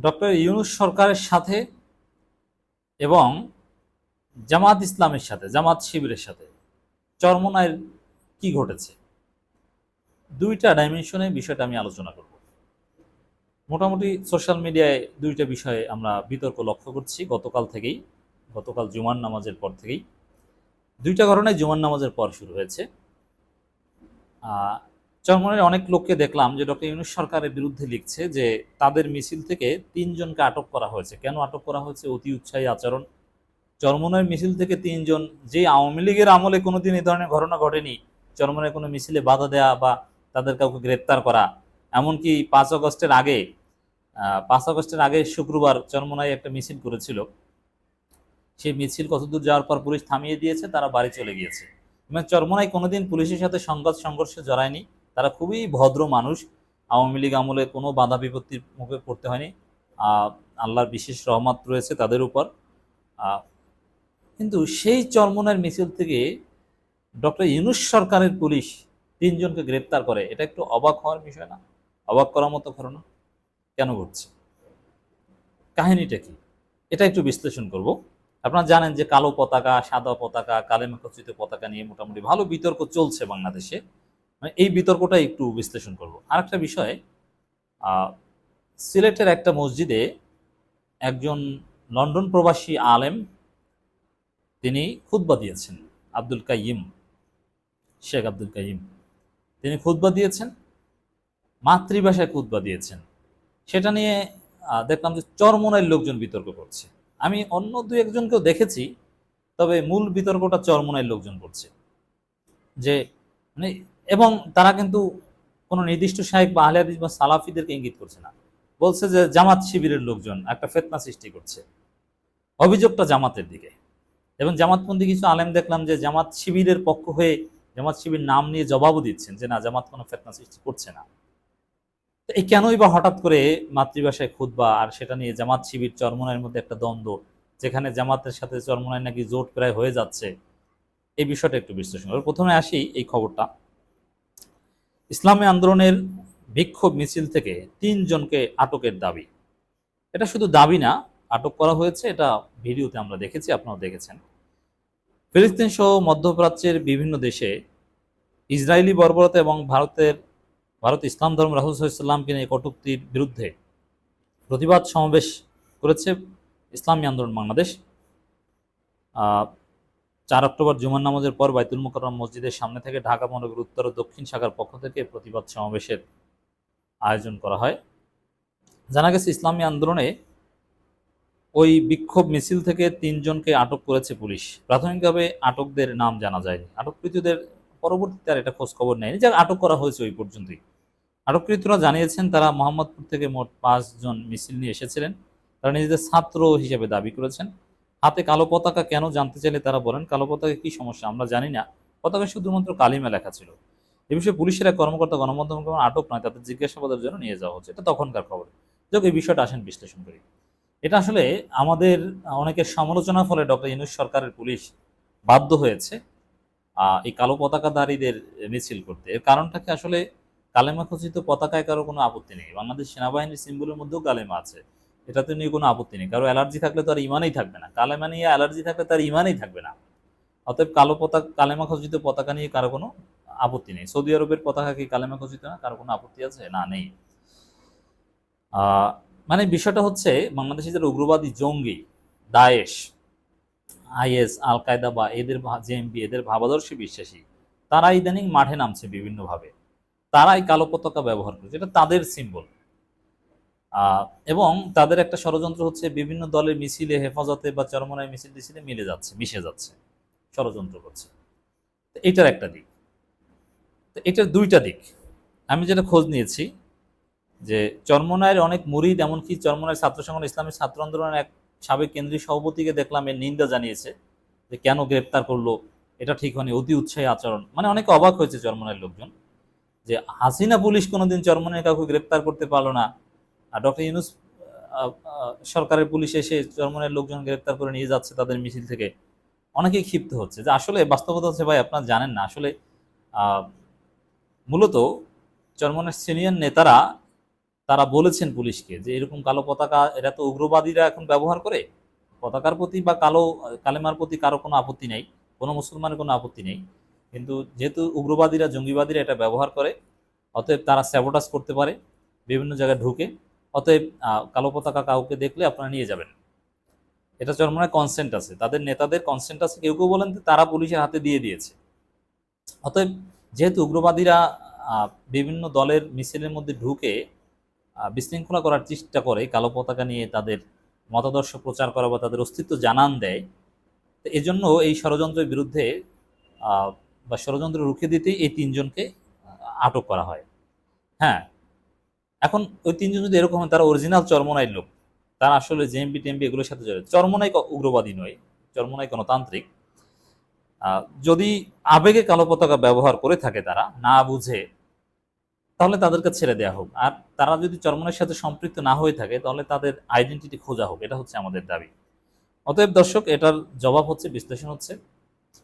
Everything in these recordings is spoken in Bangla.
ডক্টর ইউনূস সরকারের সাথে এবং জামাত ইসলামের সাথে, জামাত শিবিরের সাথে চরমোনাইয়ের কি ঘটেছে, দুইটা ডাইমেনশনে বিষয়টা আমি আলোচনা করব। মোটামুটি সোশ্যাল মিডিয়ায় দুইটা বিষয়ে আমরা বিতর্ক লক্ষ্য করছি গতকাল জুমার নামাজের পর থেকেই। দুইটা ঘটনায় জুমার নামাজের পর শুরু হয়েছে। চরমোনাইয়ের অনেক লোককে দেখলাম যে ডক্টর ইউনূস সরকারের বিরুদ্ধে লিখছে যে তাদের মিছিল থেকে 3 জনকে আটক করা হয়েছে। কেন আটক করা হয়েছে? অতি উৎসাহী আচরণ। চরমোনাইয়ের মিছিল থেকে 3 জন, যে আওয়ামী লীগের আমলে কোনোদিন এই ধরনের ঘটনা ঘটেনি, চরমোনাইয়ের কোনো মিছিলে বাধা দেওয়া বা তাদের কাউকে গ্রেপ্তার করা। এমনকি 5 আগস্টের আগে শুক্রবার চরমোনাই একটা মিছিল করেছিল, সেই মিছিল কতদূর যাওয়ার পর পুলিশ থামিয়ে দিয়েছে, তারা বাড়ি চলে গিয়েছে। এবং চরমোনাই কোনোদিন পুলিশের সাথে সংঘর্ষে জড়ায়নি, তারা খুবই ভদ্র মানুষ। আওয়ামী লীগ আমলে কোনো বাধা বিপত্তির মুখে পড়তে হয়নি। আল্লাহর বিশেষ রহমত রয়েছে তাদের উপর। কিন্তু সেই চরমোনাইয়ের মিছিল থেকে ডক্টর ইউনূস সরকারের পুলিশ 3 জনকে গ্রেপ্তার করে, এটা একটু অবাক হওয়ার বিষয় না? অবাক করার মতো ঘটনা কেন ঘটছে? কাহিনীটা কি, এটা একটু বিশ্লেষণ করব। আপনারা জানেন যে কালো পতাকা, সাদা পতাকা, কালেমা খচিত পতাকা নিয়ে মোটামুটি ভালো বিতর্ক চলছে বাংলাদেশে। এই বিতর্কটা একটু বিশ্লেষণ করব। আরেকটা বিষয়, সিলেটের একটা মসজিদে একজন লন্ডন প্রবাসী আলেম তিনি খুতবা দিয়েছেন, শেখ আব্দুল কাইয়িম। তিনি খুতবা দিয়েছেন, মাতৃভাষায় খুতবা দিয়েছেন। সেটা নিয়ে দেখলাম যে চরমোনাইয়ের লোকজন বিতর্ক করছে। আমি অন্য 2-1জনকেও দেখেছি, তবে মূল বিতর্কটা চরমোনাইয়ের লোকজন করছে যে মানে, এবং তারা কিন্তু কোনো নির্দিষ্ট শায়েখ বা আহলে হাদিস বা সালাফিদেরকে ইঙ্গিত করছে না, বলছে যে জামাত শিবিরের লোকজন একটা ফিতনা সৃষ্টি করছে, অভিযোগটা জামাতের দিকে। এবং জামাতপন্থী কিছু আলেম দেখলাম যে জামাত শিবিরের পক্ষ হয়ে জামাত শিবির নাম নিয়ে জবাবও দিচ্ছেন যে না, জামাত কোনো ফিতনা সৃষ্টি করছে না। এই কেনই বা হঠাৎ করে মাতৃভাষায় খুতবা, আর সেটা নিয়ে জামাত শিবির চরমোনাইয়ের মধ্যে একটা দ্বন্দ্ব, যেখানে জামাতের সাথে চরমোনাই নাকি জোট প্রায় হয়ে যাচ্ছে, এই বিষয়টা একটু বিশ্লেষণ করব। প্রথমে আসি এই খবরটা, ইসলামী আন্দোলনের বিক্ষোভ মিছিল থেকে 3 জনকে আটকের দাবি। এটা শুধু দাবি না, আটক করা হয়েছে, এটা ভিডিওতে আমরা দেখেছি, আপনারাও দেখেছেন। ফিলিস্তিন সহ মধ্যপ্রাচ্যের বিভিন্ন দেশে ইসরায়েলি বর্বরতা এবং ভারত ইসলাম ধর্ম রাসূল সাল্লাল্লাহু আলাইহি ওয়াসাল্লামকে নিয়ে কটূক্তির বিরুদ্ধে প্রতিবাদ সমাবেশ করেছে ইসলামী আন্দোলন বাংলাদেশ। 4 অক্টোবর জুমার নামাজের পর বাইতুল মুকাররম মসজিদের সামনে থেকে ঢাকা মহানগর উত্তর ও দক্ষিণ শাখার পক্ষ থেকে প্রতিবাদ সমাবেশের আয়োজন করা হয়। জানা গেছে ইসলামী আন্দোলনে ওই বিক্ষোভ মিছিল থেকে 3 জনকে আটক করেছে পুলিশ। প্রাথমিকভাবে আটকদের নাম জানা যায়নি, আটককৃতদের পরবর্তীতে আর এটা খোঁজ খবর নেয়নি, যা আটক করা হয়েছে ওই পর্যন্তই। আটককৃতরা জানিয়েছেন তারা মোহাম্মদপুর থেকে মোট 5 জন মিছিল নিয়ে এসেছিলেন। তারা নিজেদের ছাত্র হিসেবে দাবি করেছেন। হাতে কালো পতাকা কেন জানতে চাইলে তারা বলেন, কালো পতাকা কি সমস্যা আমরা জানি না, পতাকায় শুধুমাত্র কালিমা লেখা ছিল। এ বিষয়ে পুলিশের এক কর্মকর্তা গণমাধ্যমে আটক নয়, তাদের জিজ্ঞাসাবাদের জন্য নিয়ে যাওয়া হচ্ছে। এটা তখনকার খবর। যাক, এই বিষয়টা আসেন বিশ্লেষণ করি। এটা আসলে আমাদের অনেকের সমালোচনার ফলে ডক্টর ইউনূস সরকারের পুলিশ বাধ্য হয়েছে এই কালো পতাকাধারীদের মিছিল করতে। এর কারণটা কি? আসলে কালেমা খচিত পতাকায় কারো কোনো আপত্তি নেই, বাংলাদেশ সেনাবাহিনীর সিম্বলের মধ্যেও কালেমা আছে, এটাতে নিয়ে কোনো আপত্তি নেই। কারো অ্যালার্জি থাকলে তো আর ইমানেই থাকবে না, কালেমা নিয়ে অ্যালার্জি থাকলে তার ইমানেই থাকবে না। অতএব কালেমা খচিত পতাকা নিয়ে কারো কোনো আপত্তি নেই। সৌদি আরবের পতাকা কি কালেমা খচিত না? কারো কোনো আপত্তি আছে? না, নেই। মানে বিষয়টা হচ্ছে, বাংলাদেশে যারা উগ্রবাদী জঙ্গি, দায়েশ, আইএস, আল কায়দা বা এদের জেএমবি, এদের ভাবাদর্শে বিশ্বাসী, তারা ইদানিং মাঠে নামছে বিভিন্নভাবে। তারা এই কালো পতাকা ব্যবহার করছে, এটা তাদের সিম্বল। এবং তাদের একটা ষড়যন্ত্র হচ্ছে বিভিন্ন দলের মিছিলে, হেফাজতে বা চরমোনাই মিছিল টিছিলে মিশে যাচ্ছে, ষড়যন্ত্র করছে। এটার একটা দিক। এটার দুইটা দিক আমি যেটা খোঁজ নিয়েছি, যে চরমোনাইয়ের অনেক মুরিদ, এমনকি চরমোনাইয়ের ছাত্র সংগঠন ইসলামী ছাত্র আন্দোলনের এক সাবেক কেন্দ্রীয় সভাপতিকে দেখলাম এর নিন্দা জানিয়েছে, যে কেন গ্রেপ্তার করলো, এটা ঠিক হয়নি, অতি উৎসাহী আচরণ। মানে অনেকে অবাক হয়েছে চরমোনাইয়ের লোকজন, যে হাসিনা পুলিশ কোনোদিন চরমোনাইয়ে কাউকে গ্রেপ্তার করতে পারলো না, আর ডক্টর ইউনূস সরকারের পুলিশ এসে চরমোনাইয়ের লোকজন গ্রেপ্তার করে নিয়ে যাচ্ছে তাদের মিছিল থেকে। অনেকেই ক্ষিপ্ত হচ্ছে। যে আসলে বাস্তবতা হচ্ছে, ভাই আপনারা জানেন না, আসলে মূলত চরমোনাইয়ের সিনিয়র নেতারা তারা বলেছেন পুলিশকে যে এরকম কালো পতাকা এরা তো উগ্রবাদীরা এখন ব্যবহার করে, পতাকার প্রতি বা কালেমার প্রতি কারো কোনো আপত্তি নেই, কোনো মুসলমানের কোনো আপত্তি নেই, কিন্তু যেহেতু উগ্রবাদীরা জঙ্গিবাদীরা এটা ব্যবহার করে, অতএব তারা স্যাবোটাজ করতে পারে বিভিন্ন জায়গায় ঢুকে, অতএব কালো পতাকা কাউকে দেখলে আপনারা নিয়ে যাবেন। এটা চরমনায় কনসেন্ট আছে, তাদের নেতাদের কনসেন্ট আছে, কেউ কেউ বলেন যে তারা পুলিশের হাতে দিয়ে দিয়েছে। অতএব যেহেতু উগ্রবাদীরা বিভিন্ন দলের মিছিলের মধ্যে ঢুকে বিশৃঙ্খলা করার চেষ্টা করে, কালো পতাকা নিয়ে তাদের মতাদর্শ প্রচার করা বা তাদের অস্তিত্ব জানান দেয়, তো এজন্য এই ষড়যন্ত্রের বিরুদ্ধে বা ষড়যন্ত্র রুখে দিতেই এই তিনজনকে আটক করা হয়। হ্যাঁ, এখন ওই তিনজন যদি এরকম হয়, তারা অরিজিনাল চরমনাইয়ের লোক, তারা আসলে জেএমবি টেমবি এগুলোর সাথে জড়িত। চরমনাই উগ্রবাদী নয়, চরমনাই গণতান্ত্রিক। যদি আবেগে কালো পতাকা ব্যবহার করে থাকে তারা না বুঝে, তাহলে তাদেরকে ছেড়ে দেওয়া হোক। আর তারা যদি চরমনাইয়ের সাথে সম্পৃক্ত না হয়ে থাকে, তাহলে তাদের আইডেন্টিটি খোঁজা হোক, এটা হচ্ছে আমাদের দাবি। অতএব দর্শক, এটার জবাব হচ্ছে, বিশ্লেষণ হচ্ছে,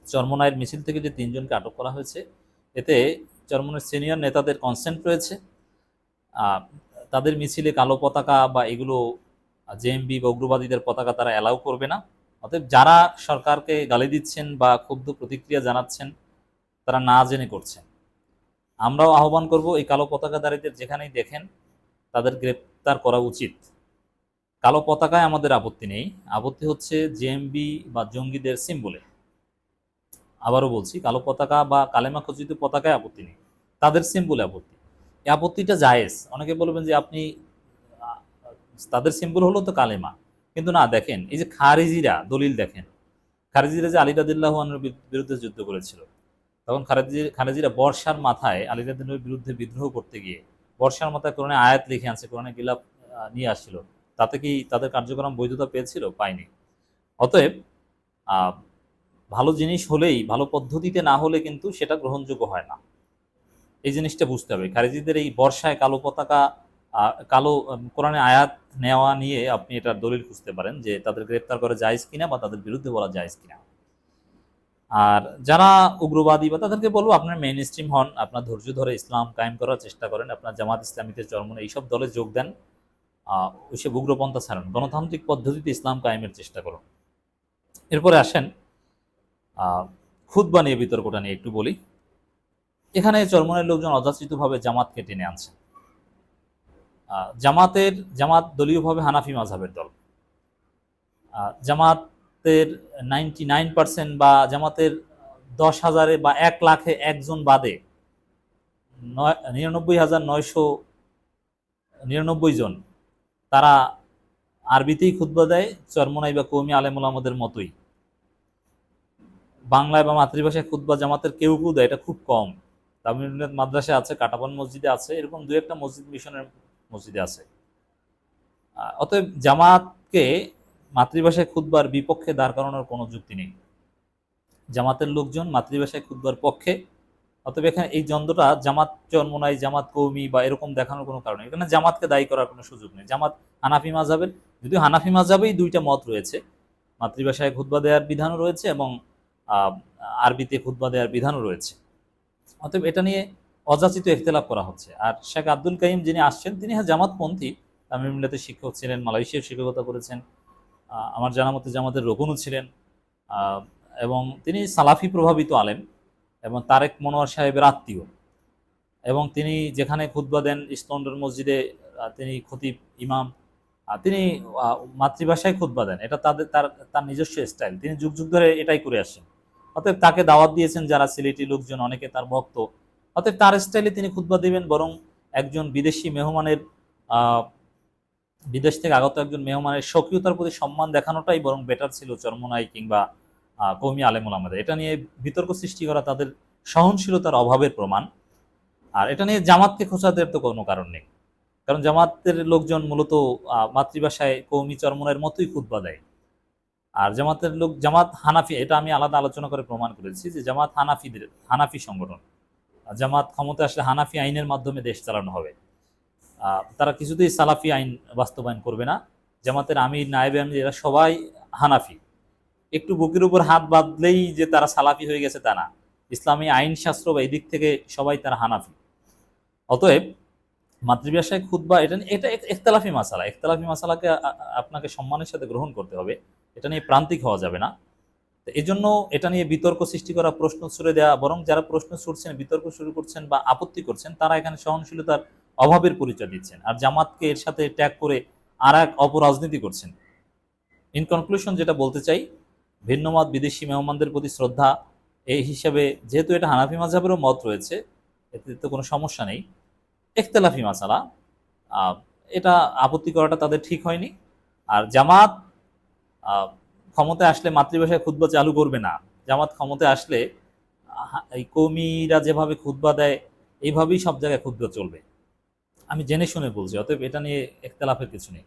চরমনাইয়ের মিছিল থেকে যে তিনজনকে আটক করা হয়েছে, এতে চরমনাইয়ের সিনিয়র নেতাদের কনসেন্ট রয়েছে। তাদের মিছিলে কালো পতাকা বা এগুলো জেএমবি বা উগ্রবাদীদের পতাকা তারা অ্যালাউ করবে না। অতএব যারা সরকারকে গালি দিচ্ছেন বা ক্ষুব্ধ প্রতিক্রিয়া জানাচ্ছেন, তারা না জেনে করছেন। আমরাও আহ্বান করব, এই কালো পতাকাধারীদের যেখানেই দেখেন তাদের গ্রেপ্তার করা উচিত। কালো পতাকায় আমাদের আপত্তি নেই, আপত্তি হচ্ছে জেএমবি বা জঙ্গিদের সিম্বলে। আবারও বলছি, কালো পতাকা বা কালেমা খচিত পতাকায় আপত্তি নেই, তাদের সিম্বলে আপত্তি। এই আপত্তিটা জায়েজ। অনেকে বলবেন যে আপনি তাদের সিম্বল হলো তো কালেমা, কিন্তু না, দেখেন এই যে খারিজিরা দলিল দেখেন, খারিজিরা যে আলী রাদিয়াল্লাহু আনহুর বিরুদ্ধে যুদ্ধ করেছিল, তখন খারেজিরা বর্ষার মাথায় আলী রাদিয়াল্লাহুর বিরুদ্ধে বিদ্রোহ করতে গিয়ে বর্ষার মাথায় কোরআনে আয়াত লিখে আনছে, কোরআনে গিলাফ নিয়ে আসছিল, তাতে কি তাদের কার্যক্রম বৈধতা পেয়েছিল? পায়নি। অতএব ভালো জিনিস হলেই, ভালো পদ্ধতিতে না হলে কিন্তু সেটা গ্রহণযোগ্য হয় না, এই জিনিসটা বুঝতে হবে। খারেজিদের এই বর্ষায় কালো পতাকা, কালো কোরআনে আয়াত নেওয়া নিয়ে আপনি এটার দলিল খুঁজতে পারেন যে তাদের গ্রেপ্তার করা জায়েজ কিনা বা তাদের বিরুদ্ধে বলা জায়েজ কিনা। আর যারা উগ্রবাদী বা তাদেরকে বলবো, আপনার মেইন স্ট্রিম হন, আপনার ধৈর্য ধরে ইসলাম কায়েম করার চেষ্টা করেন, আপনার জামাত ইসলামীতে, চরমনাই এইসব দলে যোগ দেন, ওইসব উগ্রপন্থা ছাড়েন, গণতান্ত্রিক পদ্ধতিতে ইসলাম কায়েমের চেষ্টা করুন। এরপরে আসেন খুতবা নিয়ে, বিতর্কটা নিয়ে একটু বলি। এখানে চরমনাইয়ের লোকজন অযাচিতভাবে জামাতকে টেনে আনছেন। জামাত দলীয়ভাবে হানাফি মাযহাবের দল। জামাতের 99% বা জামাতের 10,000-এ বা 1,00,000-এ একজন বাদে 99,999 জন তারা আরবিতেই খুতবা দেয়, চরমনাই বা কওমি আলেম ওলামাদের মতোই। বাংলায় বা মাতৃভাষায় খুতবা জামাতের কেউ কেউ দেয়, এটা খুব কম। তামিল মাদ্রাসা আছে, কাটাবন মসজিদে আছে, এরকম দু একটা মসজিদ মিশনের মসজিদে আছে। অতএব জামাতকে মাতৃভাষায় খুতবার বিপক্ষে দাঁড় করানোর কোনো যুক্তি নেই। জামাতের লোকজন মাতৃভাষায় খুতবার পক্ষে। অতএব এখানে এই দ্বন্দ্বটা জামাত চরমনাই, জামাত কওমি বা এরকম দেখানোর কোনো কারণ নেই। এখানে জামাতকে দায়ী করার কোনো সুযোগ নেই। জামাত হানাফি মাযহাবের, যদিও হানাফি মাযহাবেই দুইটা মত রয়েছে, মাতৃভাষায় খুতবা দেওয়ার বিধানও রয়েছে এবং আরবিতে খুতবা দেওয়ার বিধানও রয়েছে। অতএব এটা নিয়ে অযাচিত ইখতিলাফ করা হচ্ছে। আর শেখ আব্দুল কাইম যিনি আসছেন, তিনি জামাতপন্থী, তামিল মিল্লাতের শিক্ষক ছিলেন, মালয়েশিয়ার শিক্ষকতা করেছেন, আমার জানা মতে জামাতের রোকনও ছিলেন, এবং তিনি সালাফি প্রভাবিত আলেম এবং তারেক মনোয়ার সাহেবের আত্মীয়, এবং তিনি যেখানে খুতবা দেন ইস্টলন্ডন মসজিদে, তিনি খতিব ইমাম, তিনি মাতৃভাষায় খুতবা দেন। এটা তার নিজস্ব স্টাইল, তিনি যুগ যুগ ধরে এটাই করে আসেন। অতএব তাকে দাওয়াত দিয়েছেন যারা সিলেটি লোকজন, অনেকে তার ভক্ত, অতএব তার স্টাইলে তিনি খুতবা দিবেন। বরং একজন বিদেশি মেহমানের, বিদেশ থেকে আগত একজন মেহমানের স্বকীয়তার প্রতি সম্মান দেখানোটাই বরং বেটার ছিল চরমনাই কিংবা কওমি আলেম ওলামাদের। এটা নিয়ে বিতর্ক সৃষ্টি করা তাদের সহনশীলতার অভাবের প্রমাণ। আর এটা নিয়ে জামাতকে খোঁচাদের তো কোনো কারণ নেই, কারণ জামাতের লোকজন মূলত মাতৃভাষায় কওমি চরমনাইয়ের মতোই খুতবা দেয়। আর জামাত হানাফি, এটা আমি আলাদা আলোচনা করে প্রমাণ করেছি যে জামাত হানাফি সংগঠন। জামাত ক্ষমতা আসলে হানাফি আইনের মাধ্যমে দেশ চালানো হবে, তারা কিছুতেই সালাফি আইন বাস্তবায়ন করবে না। জামাতের আমির, নায়েবে আমির, এরা সবাই হানাফি। একটু বুকের উপর হাত বাঁধলেই যে তারা সালাফি হয়ে গেছে তা না, ইসলামী আইন শাস্ত্র বা এই দিক থেকে সবাই তারা হানাফি। অতএব মাতৃভাষায় খুতবা এটা ইখতিলাফি মাসালা। ইখতিলাফি মাসালাকে আপনাকে সম্মানের সাথে গ্রহণ করতে হবে, এটা নিয়ে প্রান্তিক হওয়া যাবে না। তো এই জন্য এটা নিয়ে বিতর্ক সৃষ্টি করা, প্রশ্ন ছুড়ে দেওয়া, বরং যারা প্রশ্ন ছুড়ছেন, বিতর্ক শুরু করছেন বা আপত্তি করছেন, তারা এখানে সহনশীলতার অভাবের পরিচয় দিচ্ছেন, আর জামাতকে এর সাথে ট্যাগ করে আর এক অপরাজনীতি করছেন। ইন কনক্লুশন যেটা বলতে চাই, ভিন্নমত, বিদেশি মেহমানদের প্রতি শ্রদ্ধা, এই হিসাবে যেহেতু এটা হানাফি মাযহাবেরও মত রয়েছে, এতে তো কোনো সমস্যা নেই। ইখতিলাফি মাসালা, এটা আপত্তি করাটা তাদের ঠিক হয়নি। আর জামাত ক্ষমতায় আসলে মাতৃভাষায় খুতবা চালু করবে না। জামাত ক্ষমতায় আসলে এই কৌমিরা যেভাবে খুতবা দেয় এইভাবেই সব জায়গায় খুতবা চলবে। আমি জেনে শুনে বলছি, অতএব এটা নিয়ে ইখতিলাফের কিছু নেই।